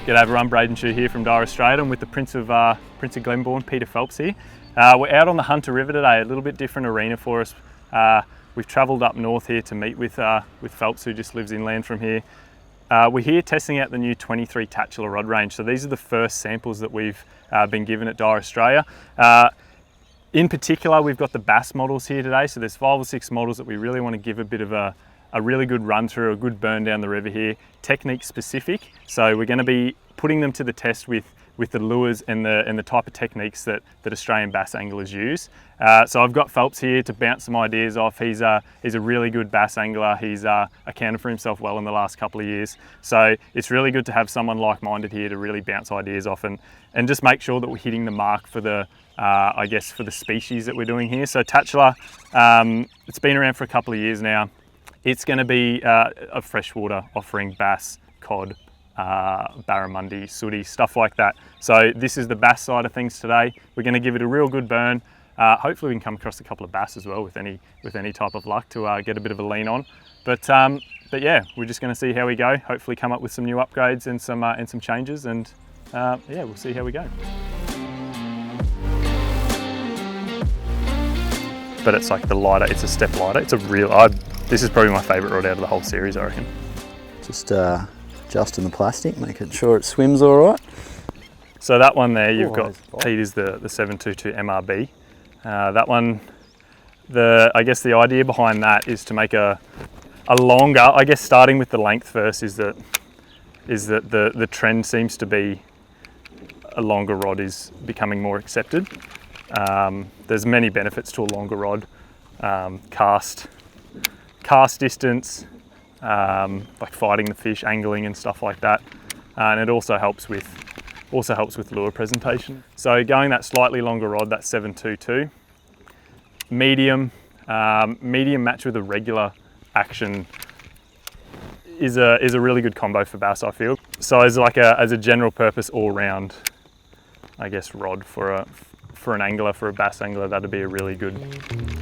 G'day everyone, Braden, Schuch here from Daiwa, Australia. I'm with the Prince of Glenbourne, Peter Phelps here. We're out on the Hunter River today, a little bit different arena for us. We've travelled up north here to meet with Phelps, who just lives inland from here. We're here testing out the new 23 Tatula rod range. So these are the first samples that we've been given at Daiwa, Australia. In particular, we've got the bass models here today. So there's 5 or 6 models that we really want to give a bit of a really good run through, a good burn down the river here, technique specific. So we're going to be putting them to the test with the lures and the type of techniques that Australian bass anglers use. So I've got Phelps here to bounce some ideas off. He's a really good bass angler. He's accounted for himself well in the last couple of years. So it's really good to have someone like-minded here to really bounce ideas off and just make sure that we're hitting the mark for the I guess for the species that we're doing here. So Tatula, it's been around for a couple of years now. It's going to be a freshwater offering bass, cod, barramundi, sooty, stuff like that. So this is the bass side of things today. We're going to give it a real good burn. Hopefully we can come across a couple of bass as well with any type of luck to get a bit of a lean on. But yeah, we're just going to see how we go. Hopefully come up with some new upgrades and some changes, and yeah, we'll see how we go. But it's like the lighter, it's a step lighter. It's a real, this is probably my favourite rod out of the whole series, I reckon. Just adjusting the plastic, making sure it swims all right. So that one there, you've got Peter's the 722 MRB. That one, I guess the idea behind that is to make a longer, I guess starting with the length first, is that the trend seems to be a longer rod is becoming more accepted. There's many benefits to a longer rod, cast distance, like fighting the fish, angling and stuff like that, and it also helps with lure presentation. So going that slightly longer rod, that 722, medium matched with a regular action is a really good combo for bass, I feel. So as a general purpose all round, I guess, rod for an angler, for a bass angler, that'd be a really good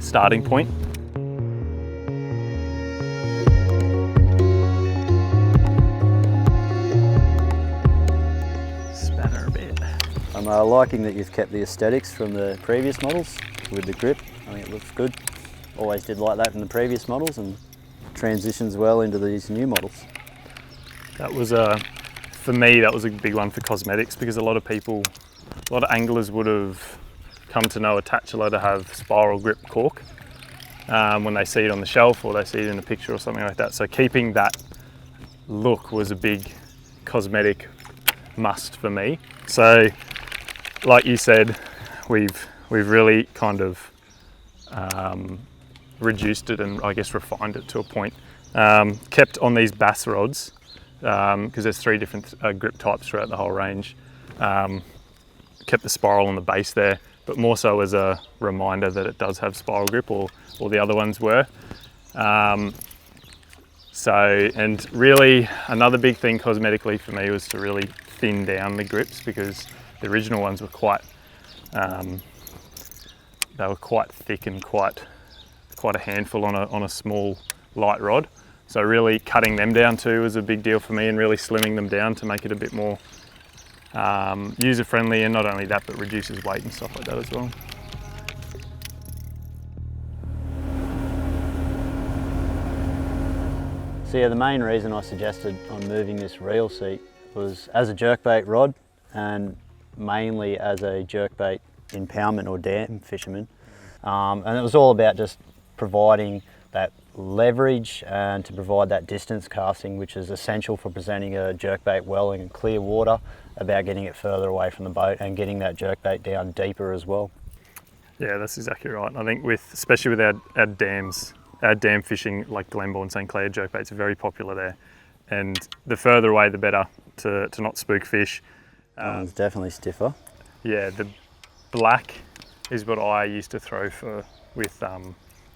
starting point. Spanner a bit. I'm liking that you've kept the aesthetics from the previous models with the grip. I think it looks good. Always did like that in the previous models, and transitions well into these new models. That was for me, that was a big one for Cosmetics, because a lot of anglers would have come to know a Tatula to have spiral grip cork when they see it on the shelf or they see it in a picture or something like that. So keeping that look was a big Cosmetic must for me. So like you said, we've really kind of reduced it and I guess refined it to a point. Kept on these bass rods, because there's 3 different grip types throughout the whole range. Kept the spiral on the base there, but more so as a reminder that it does have spiral grip, or the other ones were. And really another big thing cosmetically for me was to really thin down the grips, because the original ones were quite thick and quite a handful on a small light rod. So really cutting them down too was a big deal for me, and really slimming them down to make it a bit more user-friendly, and not only that, but reduces weight and stuff like that as well. So yeah, the main reason I suggested on moving this reel seat was as a jerkbait rod, and mainly as a jerkbait impoundment or dam fisherman. And it was all about just providing that leverage and to provide that distance casting, which is essential for presenting a jerkbait well in clear water, about getting it further away from the boat and getting that jerkbait down deeper as well. Yeah, that's exactly right. I think especially with our dams, our dam fishing, like Glenbourne, St Clair, jerkbaits are very popular there. And the further away the better to not spook fish. It's definitely stiffer. Yeah, the black is what I used to throw with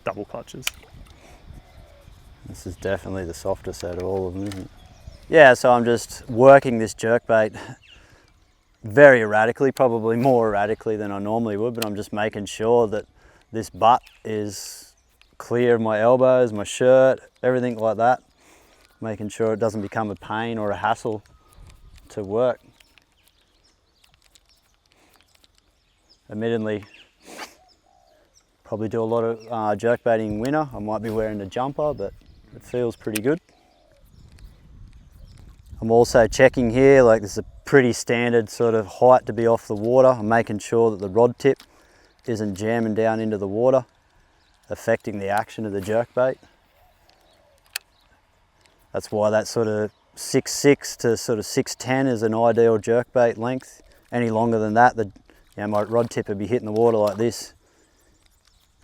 double clutches. This is definitely the softest out of all of them, isn't it? Yeah, so I'm just working this jerkbait very erratically, probably more erratically than I normally would, but I'm just making sure that this butt is clear of my elbows, my shirt, everything like that. Making sure it doesn't become a pain or a hassle to work. Admittedly, probably do a lot of jerkbaiting in winter. I might be wearing a jumper, but it feels pretty good. I'm also checking here, like this is a pretty standard sort of height to be off the water. I'm making sure that the rod tip isn't jamming down into the water, affecting the action of the jerkbait. That's why that sort of 6'6" to sort of 6'10" is an ideal jerkbait length. Any longer than that, my rod tip would be hitting the water like this,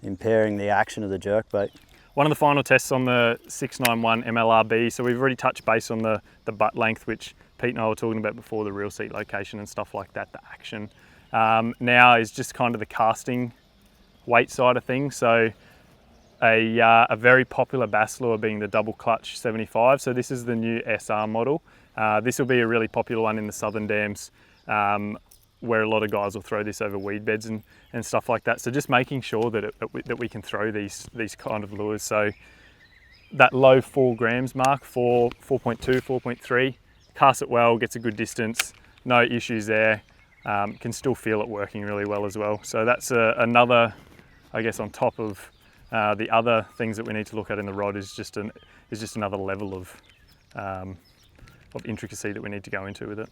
impairing the action of the jerkbait. One of the final tests on the 691 MLRB, so we've already touched base on the butt length, which Pete and I were talking about before, the reel seat location and stuff like that, the action. Now is just kind of the casting weight side of things. So a very popular bass lure being the double clutch 75. So this is the new SR model. This will be a really popular one in the southern dams, where a lot of guys will throw this over weed beds and stuff like that. So just making sure that we can throw these kind of lures. So that low 4 grams mark, 4.2, 4.3, casts it well, gets a good distance, no issues there. Can still feel it working really well as well. So that's another, I guess, on top of the other things that we need to look at in the rod is just another level of intricacy that we need to go into with it.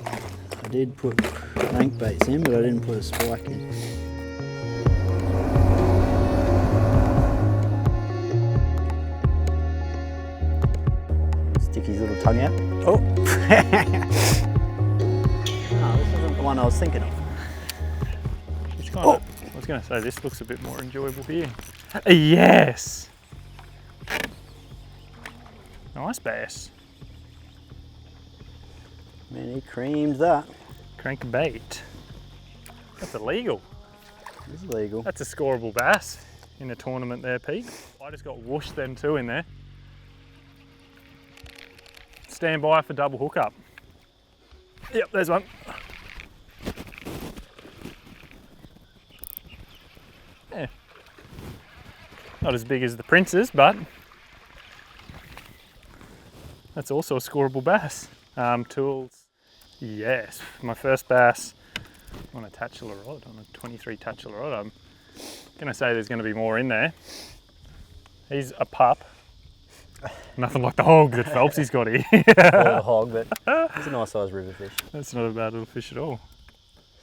I did put crankbaits in, but I didn't put a spike in. Stick his little tongue out. Oh! No, this isn't the one I was thinking of. It's kind of, I was going to say, this looks a bit more enjoyable here. Yes! Nice bass. Man, he creamed that. Crankbait. That's illegal. It's legal. That's a scoreable bass in a tournament there, Pete. I just got whooshed then too in there. Stand by for double hookup. Yep, there's one. Yeah. Not as big as the Prince's, but that's also a scoreable bass. Tools, yes, my first bass on a Tatula rod, on a 23 Tatula rod. I'm gonna say there's gonna be more in there. He's a pup. Nothing like the hog that Phelpsy's got here. A hog, but he's a nice sized river fish. That's not a bad little fish at all.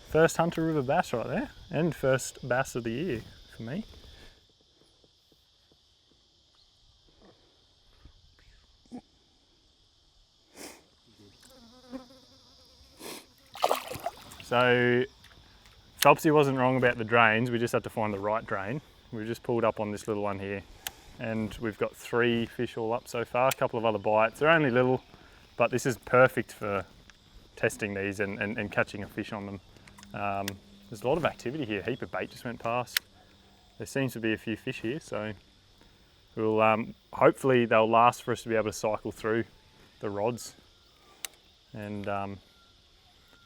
First Hunter River bass right there, and first bass of the year for me. So Phelpsy wasn't wrong about the drains, we just had to find the right drain. We've just pulled up on this little one here and we've got 3 fish all up so far, a couple of other bites. They're only little, but this is perfect for testing these and catching a fish on them. There's a lot of activity here, a heap of bait just went past. There seems to be a few fish here, so we'll hopefully they'll last for us to be able to cycle through the rods and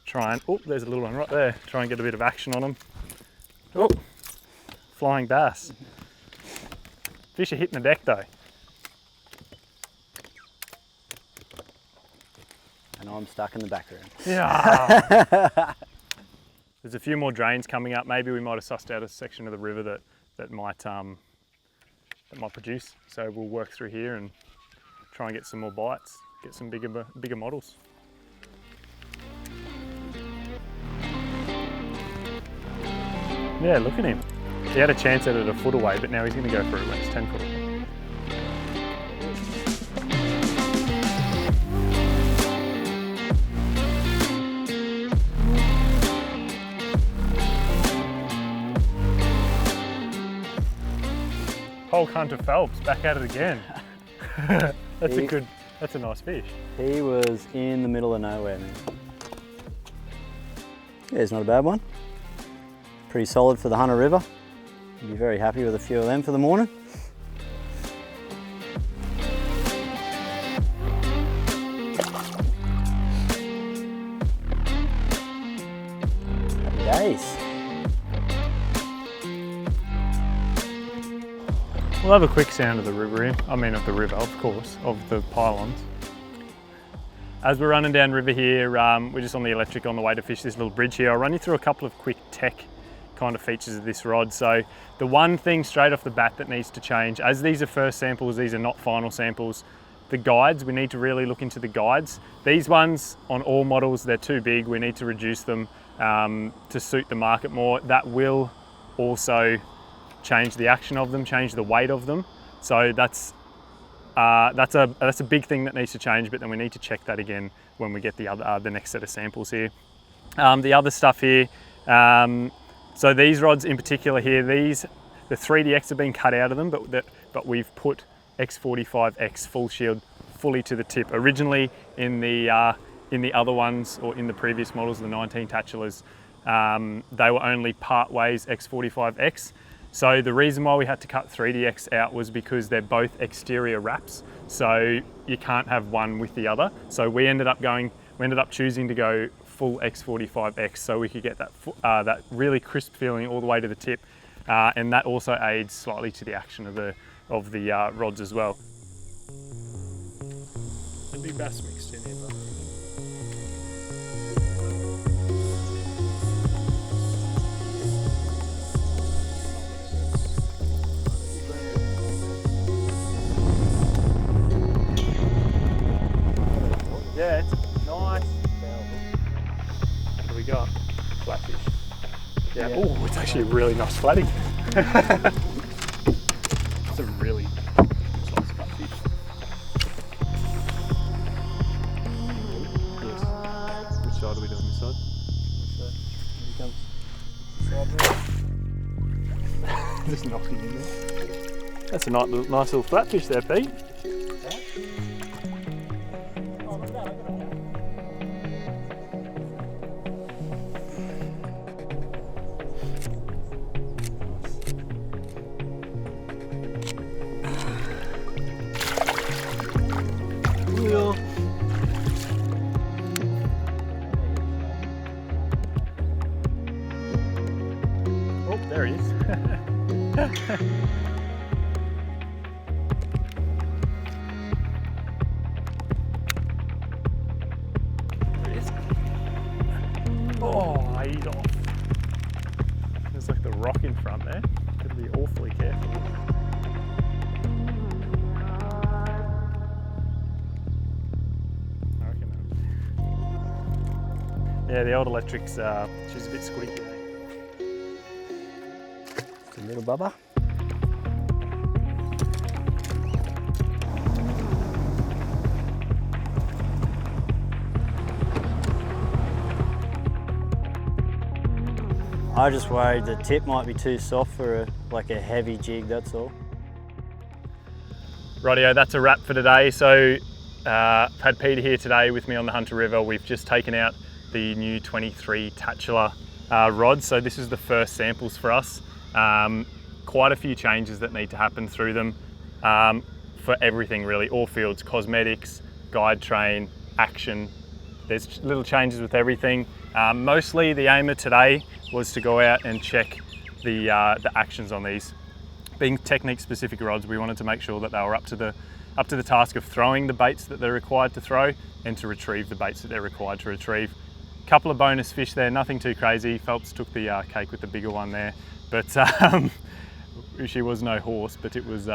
try and, oh, there's a little one right there. Try and get a bit of action on them. Oh, flying bass. Fish are hitting the deck though. And I'm stuck in the background. Yeah. There's a few more drains coming up. Maybe we might have sussed out a section of the river that might produce. So we'll work through here and try and get some more bites, get some bigger models. Yeah, look at him. He had a chance at it a foot away, but now he's going to go for at least 10 foot away. Hulk Hunter Phelps back at it again. That's a nice fish. He was in the middle of nowhere, man. Yeah, it's not a bad one. Pretty solid for the Hunter River. I'll be very happy with a few of them for the morning. Happy days. We'll have a quick sound of the river here. I mean of the river, of course, of the pylons. As we're running down river here, we're just on the electric on the way to fish this little bridge here. I'll run you through a couple of quick tech kind of features of this rod. So the one thing straight off the bat that needs to change, as these are first samples, these are not final samples, the guides, we need to really look into the guides. These ones on all models, they're too big. We need to reduce them to suit the market more. That will also change the action of them, change the weight of them. So that's a big thing that needs to change, but then we need to check that again when we get the next set of samples here. The other stuff here, so these rods in particular here, the 3DX have been cut out of them, but we've put X45X full shield fully to the tip. Originally in the other ones, or in the previous models, the 19 Tatulas, they were only part ways X45X. So the reason why we had to cut 3DX out was because they're both exterior wraps, so you can't have one with the other. So we ended up choosing to go full X45X, so we could get that really crisp feeling all the way to the tip, and that also aids slightly to the action of the rods as well. A big bass mixed in here, bro. Yeah, it's nice. What do we got? Flatfish. Yeah. Oh, it's actually a really nice flatty. It's a really nice flatfish. Yes. Which side are we doing? This side? Here he comes. Just knocking in there. That's a nice little flatfish there, Pete. Oh, there he is. There he is. Oh, he's off. There's like the rock in front there. Gotta be awfully careful. Yeah, the old electric's, she's a bit squeaky, eh? It's a little bubba. I just worried the tip might be too soft for a heavy jig, that's all. Rightio, that's a wrap for today. So I've had Peter here today with me on the Hunter River. We've just taken out the new 23 Tatula rods. So this is the first samples for us. Quite a few changes that need to happen through them for everything really, all fields, cosmetics, guide train, action. There's little changes with everything. Mostly the aim of today was to go out and check the actions on these. Being technique specific rods, we wanted to make sure that they were up to the task of throwing the baits that they're required to throw and to retrieve the baits that they're required to retrieve. Couple of bonus fish there, nothing too crazy. Phelps took the cake with the bigger one there, but she was no horse, but it was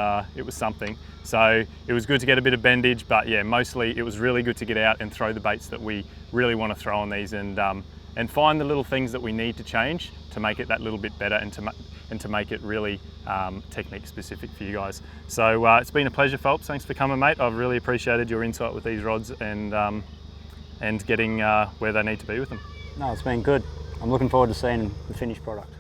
something. So it was good to get a bit of bendage, but yeah, mostly it was really good to get out and throw the baits that we really want to throw on these, and find the little things that we need to change to make it that little bit better and to make it really technique specific for you guys. So it's been a pleasure, Phelps. Thanks for coming, mate. I've really appreciated your insight with these rods and getting where they need to be with them. No, it's been good. I'm looking forward to seeing the finished product.